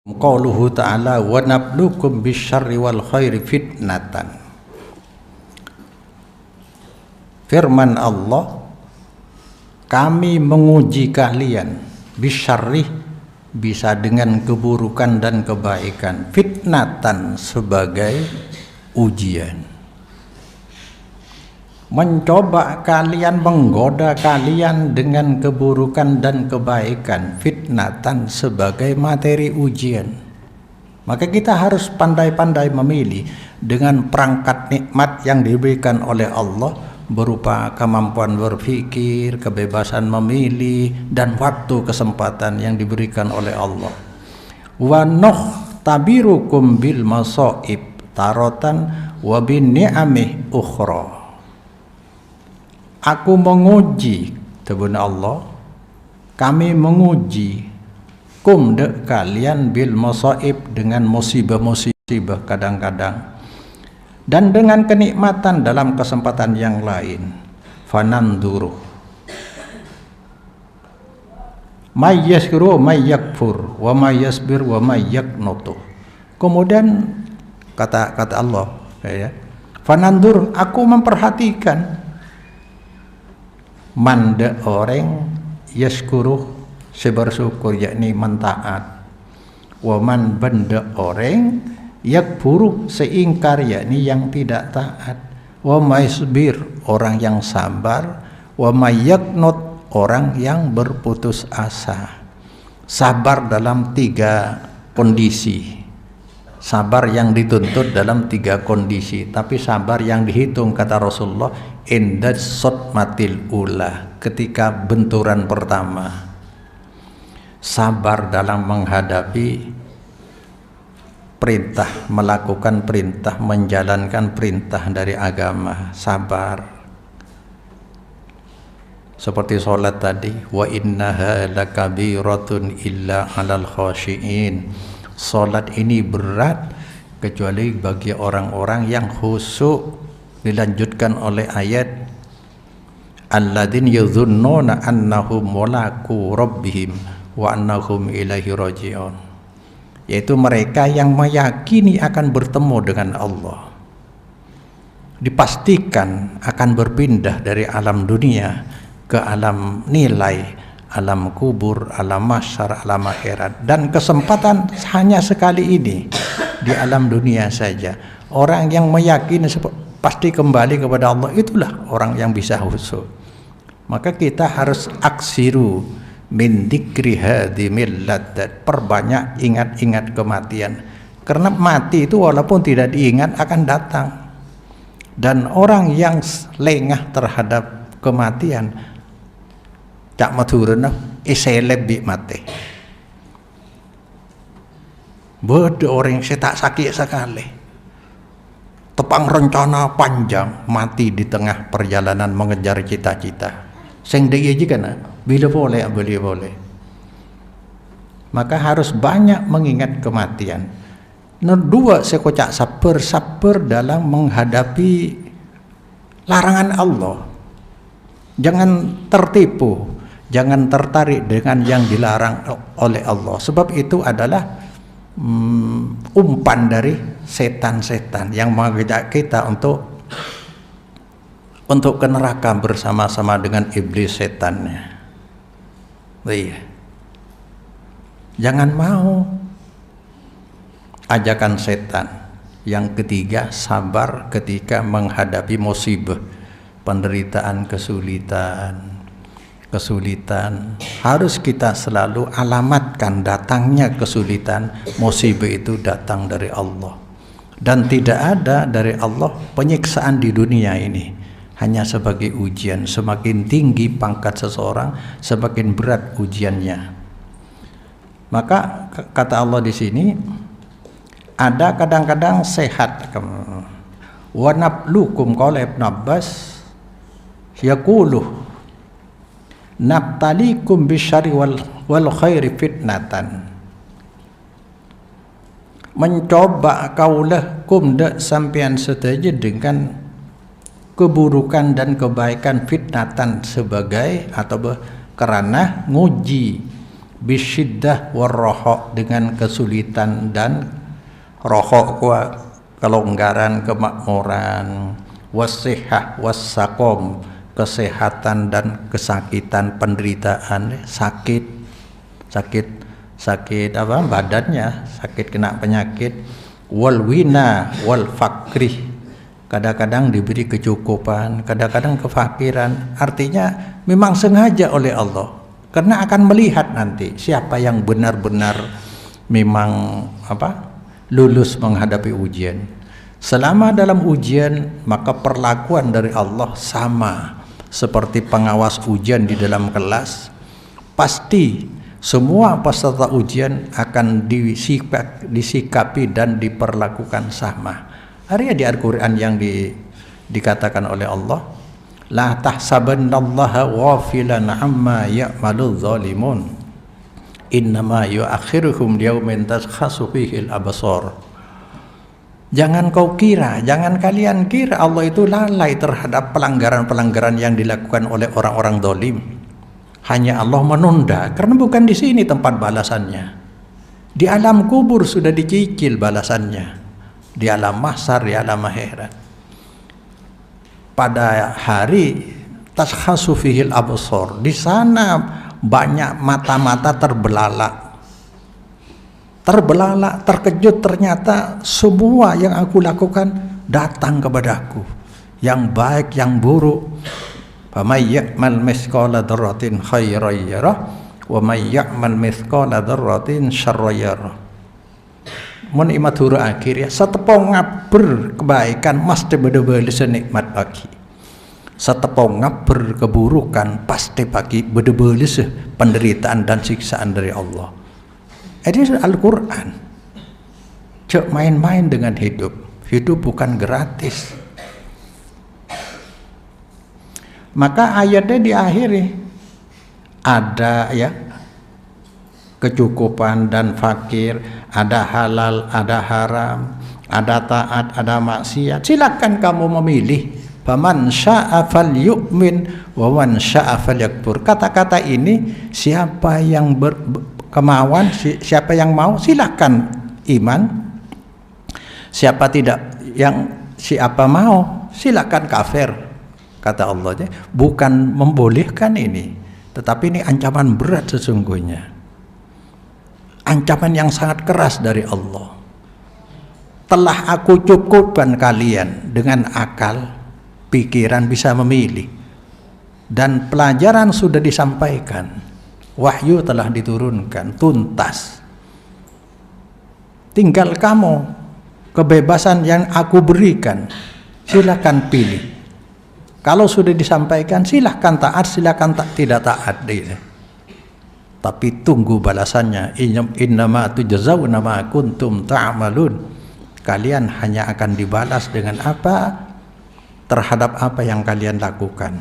Qauluhu ta'ala wa nabluukum bisyarri wal khairi fitnatan. Firman Allah, kami menguji kalian bisyarri, bisa dengan keburukan dan kebaikan, fitnatan sebagai ujian, mencoba kalian, menggoda kalian dengan keburukan dan kebaikan, fitnatan sebagai materi ujian. Maka kita harus pandai-pandai memilih dengan perangkat nikmat yang diberikan oleh Allah berupa kemampuan berpikir, kebebasan memilih, dan waktu kesempatan yang diberikan oleh Allah. Wa tabirukum bil masaib taratan wa bin ni'amih ukhra. Aku menguji, tebun Allah, kami menguji kum dek kalian bil masaib, dengan musibah-musibah kadang-kadang, dan dengan kenikmatan dalam kesempatan yang lain. Fananduru may yashkuru may yakfur wa may yasbir wa may yaknutu. Kemudian kata Allah, ya, fanandur, aku memperhatikan manda orang yashkuru, sebersyukur, yakni mentaat, waman benda orang yakfuru, seingkar, yakni yang tidak taat, wa maisbir, orang yang sabar, wa mayaknut, orang yang berputus asa. Sabar dalam 3 kondisi, sabar yang dituntut dalam 3 kondisi, tapi sabar yang dihitung, kata Rasulullah, inda sotmatil ula, ketika benturan pertama. Sabar dalam menghadapi perintah, melakukan perintah, menjalankan perintah dari agama, sabar. Seperti sholat tadi, wa innaha lakabiratun illa alal khashiin. Sholat ini berat kecuali bagi orang-orang yang khusyuk. Dilanjutkan oleh ayat alladzina yadhunnuna annahum mulaqu rabbihim wa annahum ilaihi raji'un, yaitu mereka yang meyakini akan bertemu dengan Allah, dipastikan akan berpindah dari alam dunia ke alam nilai, alam kubur, alam mahsyar, alam akhirat, dan kesempatan hanya sekali ini di alam dunia saja. Orang yang meyakini pasti kembali kepada Allah, itulah orang yang bisa khusyuk. Maka kita harus aksiru min dzikri hadimil ladzat, perbanyak ingat-ingat kematian, karena mati itu walaupun tidak diingat akan datang. Dan orang yang lengah terhadap kematian, cak maturuna iseleb bi mati. Bodoh orang yang tak sakit sekali, tepang rencana panjang, mati di tengah perjalanan mengejar cita-cita. Sing dia aja kan, bila boleh. Maka harus banyak mengingat kematian. Kedua, sekocak sabar dalam menghadapi larangan Allah. Jangan tertipu, jangan tertarik dengan yang dilarang oleh Allah, sebab itu adalah umpan dari setan-setan yang mengajak kita untuk ke neraka bersama-sama dengan iblis setannya. Iya. Jangan mau ajakan setan. Yang ketiga, sabar ketika menghadapi musibah, penderitaan, kesulitan. Harus kita selalu alamatkan datangnya kesulitan, musibah itu datang dari Allah, dan tidak ada dari Allah penyiksaan di dunia ini, hanya sebagai ujian. Semakin tinggi pangkat seseorang, semakin berat ujiannya. Maka kata Allah di sini, ada kadang-kadang sehat. Wa nabluukum, qala Ibnu Abbas, yaqulu nabtalikum bisyarri wal khairi fitnatan. Mencoba kaulah kum dak sampean setuju dengan keburukan dan kebaikan, fitnatan sebagai atau karena nguji, bisyiddah warroho, dengan kesulitan dan roho, kelonggaran, kemakmuran, wasihah wasakom, kesehatan dan kesakitan, penderitaan, sakit apa badannya, sakit kena penyakit, wal wina wal fakri, kadang-kadang diberi kecukupan, kadang-kadang kefakiran. Artinya memang sengaja oleh Allah, karena akan melihat nanti siapa yang benar-benar memang lulus menghadapi ujian. Selama dalam ujian, maka perlakuan dari Allah sama seperti pengawas ujian di dalam kelas. Pasti semua peserta ujian akan disikapi dan diperlakukan sama. Ada di Al-Quran yang dikatakan oleh Allah, la tahsabannallaha ghafilan amma ya'malul zalimun, innama yu'akhiruhum liyaumin tashkhasu fihil absar. Jangan kalian kira Allah itu lalai terhadap pelanggaran-pelanggaran yang dilakukan oleh orang-orang zalim. Hanya Allah menunda, karena bukan di sini tempat balasannya. Di alam kubur sudah dicicil balasannya, di alam mahsyar, di alam akhirat. Pada hari tashkhasu fihil absar, di sana banyak mata-mata terbelalak, terkejut, ternyata semua yang aku lakukan datang kepadaku, yang baik, yang buruk. Faman ya'mal mithqala dzarratin khairan yarah wa may ya'mal mithqala dzarratin syarran yarah. Mun imatur akhir ya, setepong ngaber kebaikan mesti beda-beda senikmat bagi. Setepong ngaber keburukan pasti bagi beda-beda penderitaan dan siksaan dari Allah. Ini Al-Quran. Cek main-main dengan hidup. Hidup bukan gratis. Maka ayatnya diakhiri, ada kecukupan dan fakir, ada halal, ada haram, ada taat, ada maksiat. Silakan kamu memilih. Faman syaa falyu'min wa man syaa falyakfur. Kata-kata ini, siapa yang kemauan, siapa yang mau silakan iman, siapa mau silakan kafir. Kata Allah, bukan membolehkan ini, tetapi ini ancaman berat sesungguhnya, ancaman yang sangat keras dari Allah. Telah aku cukupkan kalian dengan akal, pikiran bisa memilih, dan pelajaran sudah disampaikan, wahyu telah diturunkan tuntas. Tinggal kamu, kebebasan yang aku berikan, silakan pilih. Kalau sudah disampaikan, silahkan taat, silahkan tidak taat. Tapi tunggu balasannya. Innama tujzauna ma kuntum ta'malun. Kalian hanya akan dibalas dengan apa? Terhadap apa yang kalian lakukan.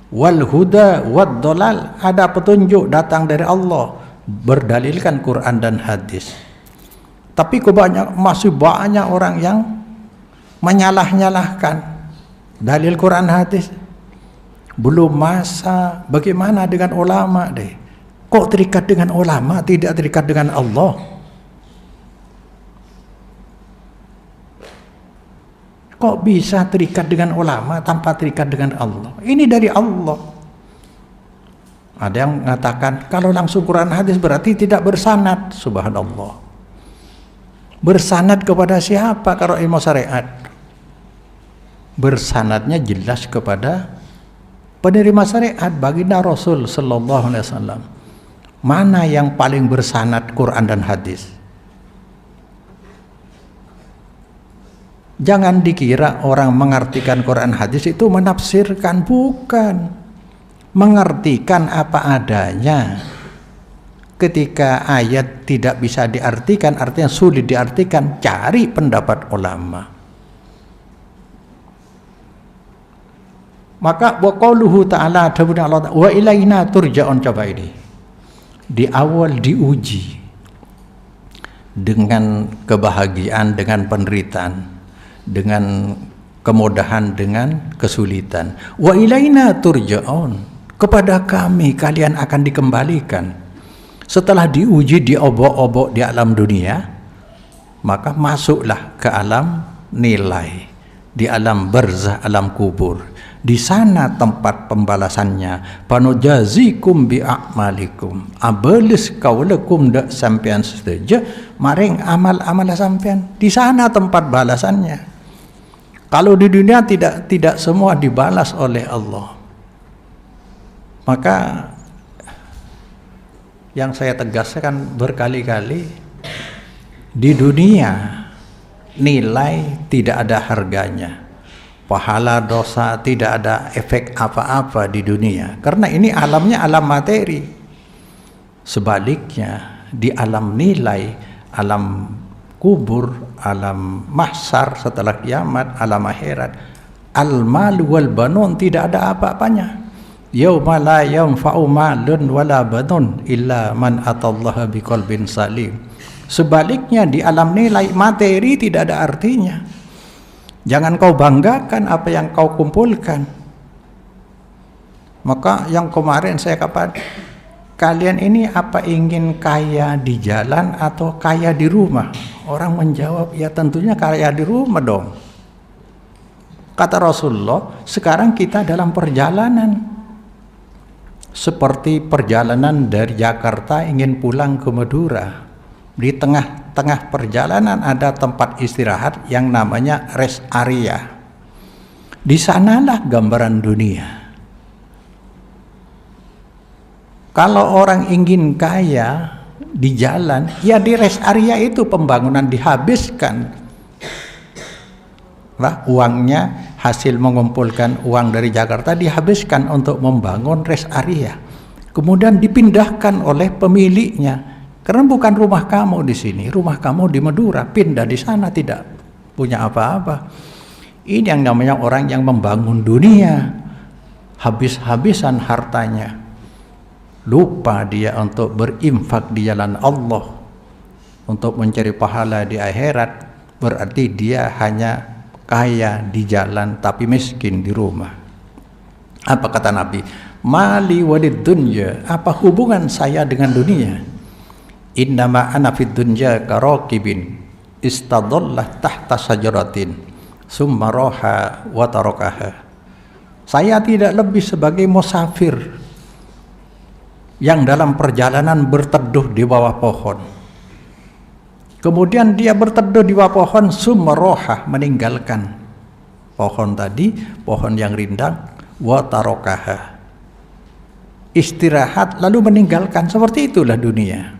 Wal huda wad dolal, ada petunjuk datang dari Allah, berdalilkan Quran dan hadis. Tapi masih banyak orang yang menyalah-nyalahkan dalil Quran hadis. Belum masa, bagaimana dengan ulama deh? Kok terikat dengan ulama, tidak terikat dengan Allah? Kok bisa terikat dengan ulama tanpa terikat dengan Allah? Ini dari Allah. Ada yang mengatakan kalau langsung Quran hadis berarti tidak bersanad. Subhanallah. Bersanad kepada siapa kalau ilmu syariat? Bersanadnya jelas kepada penerima syariat, baginda Rasul sallallahu alaihi wasallam. Mana yang paling bersanad, Quran dan hadis? Jangan dikira orang mengartikan Quran hadis itu menafsirkan, bukan. Mengartikan apa adanya. Ketika ayat tidak bisa diartikan, artinya sulit diartikan, cari pendapat ulama. Maka wa qauluhu ta'ala, wa ilaina turja'un, coba ini. Di awal diuji dengan kebahagiaan, dengan penderitaan, dengan kemudahan, dengan kesulitan. Wa ilaina turja'un, kepada kami kalian akan dikembalikan. Setelah diuji, diobok-obok di alam dunia, maka masuklah ke alam nilai, di alam barzah, alam kubur. Di sana tempat pembalasannya. Panujazikum bi'amalikum. Abelis kaulakum dak sampean setuju maring amal-amal sampean. Di sana tempat balasannya. Kalau di dunia tidak semua dibalas oleh Allah. Maka yang saya tegaskan berkali-kali, di dunia nilai tidak ada harganya. Pahala dosa tidak ada efek apa-apa di dunia, karena ini alamnya alam materi. Sebaliknya di alam nilai, alam kubur, alam mahsyar setelah kiamat, alam akhirat, al-mal wal banun, tidak ada apa-apanya. Yauma la yanfa'u malun wala banun illa man atallaha biqalbin salim. Sebaliknya di alam nilai, materi tidak ada artinya. Jangan kau banggakan apa yang kau kumpulkan. Maka yang kemarin saya katakan, kalian ini apa ingin kaya di jalan atau kaya di rumah? Orang menjawab, ya tentunya kaya di rumah dong. Kata Rasulullah, sekarang kita dalam perjalanan. Seperti perjalanan dari Jakarta ingin pulang ke Madura. Di tengah-tengah perjalanan ada tempat istirahat yang namanya rest area. Di sanalah gambaran dunia. Kalau orang ingin kaya di jalan, ya di rest area itu pembangunan dihabiskan. Lah, uangnya hasil mengumpulkan uang dari Jakarta dihabiskan untuk membangun rest area. Kemudian dipindahkan oleh pemiliknya. Karena bukan rumah kamu di sini, rumah kamu di Madura, pindah di sana tidak punya apa-apa. Ini yang namanya orang yang membangun dunia, habis-habisan hartanya. Lupa dia untuk berinfak di jalan Allah, untuk mencari pahala di akhirat. Berarti dia hanya kaya di jalan tapi miskin di rumah. Apa kata Nabi? Mali walid dunya, apa hubungan saya dengan dunia? Innama ana fid dunya karakibin istadallah tahta sajaratin summa raha wa tarakaha. Saya tidak lebih sebagai musafir yang dalam perjalanan berteduh di bawah pohon. Kemudian dia berteduh di bawah pohon, summa raha, meninggalkan pohon tadi, pohon yang rindang, wa tarakaha, istirahat lalu meninggalkan. Seperti itulah dunia.